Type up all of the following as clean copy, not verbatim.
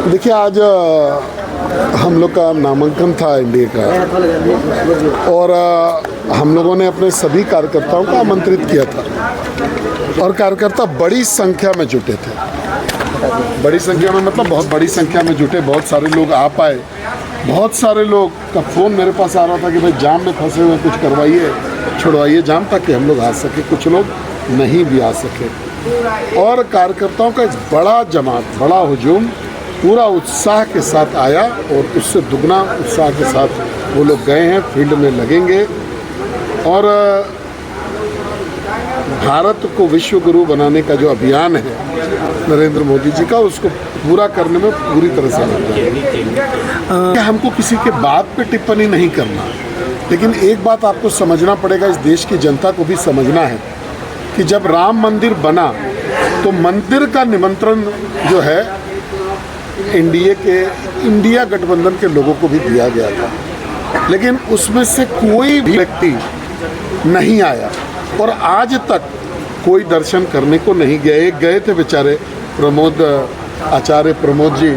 देखिए, आज हम लोग का नामांकन था एनडीए का और हम लोगों ने अपने सभी कार्यकर्ताओं को आमंत्रित किया था और कार्यकर्ता बड़ी संख्या में जुटे थे। बड़ी संख्या में मतलब बहुत बड़ी संख्या में जुटे, बहुत सारे लोग आ पाए। बहुत सारे लोग का फ़ोन मेरे पास आ रहा था कि भाई जाम में फंसे हुए कुछ करवाइए, छुड़वाइए जाम ताकि हम लोग आ सके। कुछ लोग नहीं भी आ सके और कार्यकर्ताओं का एक बड़ा जमात, बड़ा हुजूम पूरा उत्साह के साथ आया और उससे दुगना उत्साह के साथ वो लोग गए हैं, फील्ड में लगेंगे और भारत को विश्व गुरु बनाने का जो अभियान है नरेंद्र मोदी जी का, उसको पूरा करने में पूरी तरह से लग जाएंगे। हमको किसी के बात पे टिप्पणी नहीं करना, लेकिन एक बात आपको समझना पड़ेगा, इस देश की जनता को भी समझना है कि जब राम मंदिर बना तो मंदिर का निमंत्रण जो है इंडिया गठबंधन के लोगों को भी दिया गया था, लेकिन उसमें से कोई भी व्यक्ति नहीं आया और आज तक कोई दर्शन करने को नहीं गए। एक गए थे बेचारे आचार्य प्रमोद जी,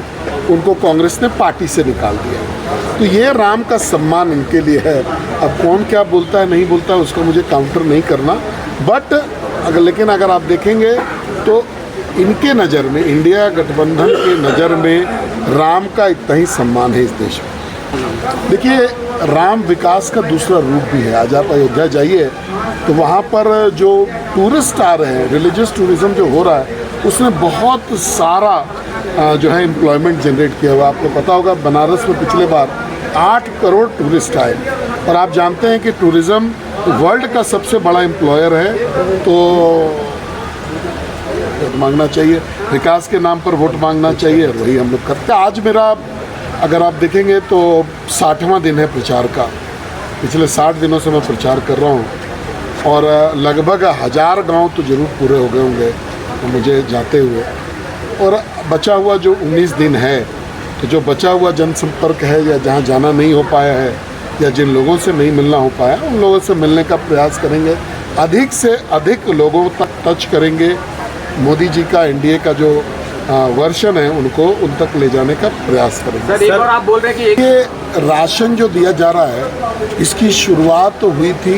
उनको कांग्रेस ने पार्टी से निकाल दिया। तो ये राम का सम्मान उनके लिए है। अब कौन क्या बोलता है नहीं बोलता है उसको मुझे काउंटर नहीं करना, बट लेकिन अगर आप देखेंगे तो इनके नज़र में, इंडिया गठबंधन के नज़र में राम का इतना ही सम्मान है इस देश में। देखिए, राम विकास का दूसरा रूप भी है। आज आप अयोध्या जाइए तो वहाँ पर जो टूरिस्ट आ रहे हैं, रिलीजियस टूरिज़्म जो हो रहा है, उसने बहुत सारा जो है एम्प्लॉयमेंट जनरेट किया हुआ। आपको पता होगा बनारस में पिछले बार 8 करोड़ टूरिस्ट आए और आप जानते हैं कि टूरिज़्म वर्ल्ड का सबसे बड़ा एम्प्लॉयर है। तो वोट मांगना चाहिए, विकास के नाम पर वोट मांगना चाहिए और वही हम लोग करते हैं। आज मेरा अगर आप देखेंगे तो 60वां दिन है प्रचार का। पिछले 60 दिनों से मैं प्रचार कर रहा हूँ और लगभग 1000 गांव तो ज़रूर पूरे हो गए होंगे मुझे जाते हुए। और बचा हुआ जो 19 दिन है, तो जो बचा हुआ जनसंपर्क है या जहाँ जाना नहीं हो पाया है या जिन लोगों से नहीं मिलना हो पाया, उन लोगों से मिलने का प्रयास करेंगे। अधिक से अधिक लोगों तक टच करेंगे। मोदी जी का एनडीए का जो वर्षन है उनको उन तक ले जाने का प्रयास करेंगे। सर, एक और आप बोल रहे हैं कि ये राशन जो दिया जा रहा है, इसकी शुरुआत तो हुई थी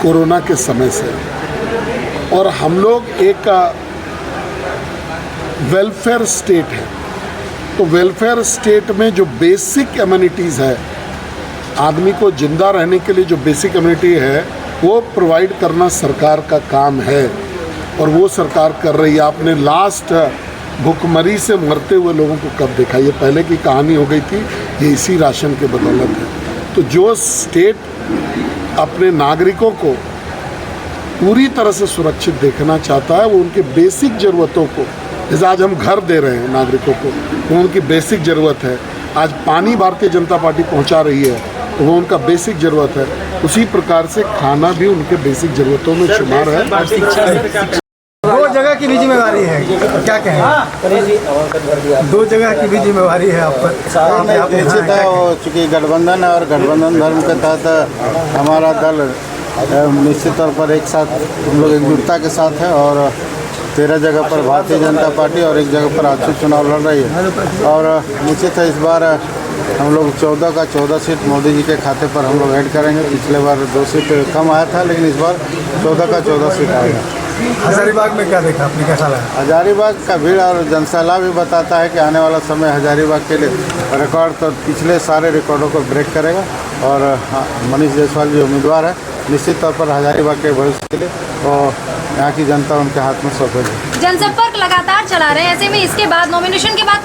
कोरोना के समय से और हम लोग एक वेलफेयर स्टेट है, तो वेलफेयर स्टेट में जो बेसिक एमिनिटीज़ है, आदमी को जिंदा रहने के लिए जो बेसिक एमिनिटी है वो प्रोवाइड करना सरकार का काम है और वो सरकार कर रही है। आपने लास्ट भुखमरी से मरते हुए लोगों को कब देखा? ये पहले की कहानी हो गई थी, ये इसी राशन के बदौलत है। तो जो स्टेट अपने नागरिकों को पूरी तरह से सुरक्षित देखना चाहता है, वो उनके बेसिक ज़रूरतों को, जैसे आज हम घर दे रहे हैं नागरिकों को, वो उनकी बेसिक ज़रूरत है। आज पानी भारतीय जनता पार्टी पहुंचा रही है तो वो उनका बेसिक ज़रूरत है। उसी प्रकार से खाना भी उनके बेसिक ज़रूरतों में शुमार है। दो जगह की भी जिम्मेवारी है, क्या कहें? दो जगह की भी जिम्मेवारी है आप पर। निश्चित है, चूँकि गठबंधन है और गठबंधन धर्म के तहत हमारा दल निश्चित तौर पर एक साथ, हम लोग एकजुटता के साथ है और 13 जगह पर भारतीय जनता पार्टी और एक जगह पर आछू चुनाव लड़ रही है। और निश्चित है इस बार हम लोग 14 का 14 सीट मोदी जी के खाते पर हम लोग ऐड करेंगे। पिछले बार 2 सीट कम आया था, लेकिन इस बार 14 का 14 सीट आएगा। हजारीबाग में क्या देखा आपने, कैसा लगा? हजारीबाग का भीड़ और जनसैलाब भी बताता है कि आने वाला समय हजारीबाग के लिए रिकॉर्ड, तो पिछले सारे रिकॉर्डों को ब्रेक करेगा और मनीष जायसवाल जी उम्मीदवार है। निश्चित तौर पर हजारीबाग के भविष्य के लिए और यहाँ की जनता उनके हाथ में सौंपेगी। जनसंपर्क लगातार चला रहे हैं, ऐसे में इसके बाद नॉमिनेशन के बाद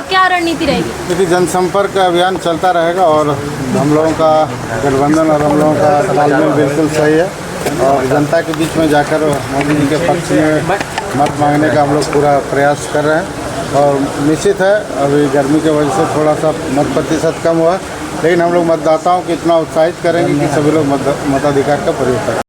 क्या रणनीति रहेगी? क्योंकि जनसंपर्क का अभियान चलता रहेगा और हम लोगों का गठबंधन और हम लोगों का तालमेल बिल्कुल सही है और जनता के बीच में जाकर मोदी जी के पक्ष में मत मांगने का हम लोग पूरा प्रयास कर रहे हैं। और निश्चित है अभी गर्मी की वजह से थोड़ा सा मत प्रतिशत कम हुआ, लेकिन हम लोग मतदाताओं को इतना उत्साहित करेंगे कि सभी लोग मताधिकार का प्रयोग करें।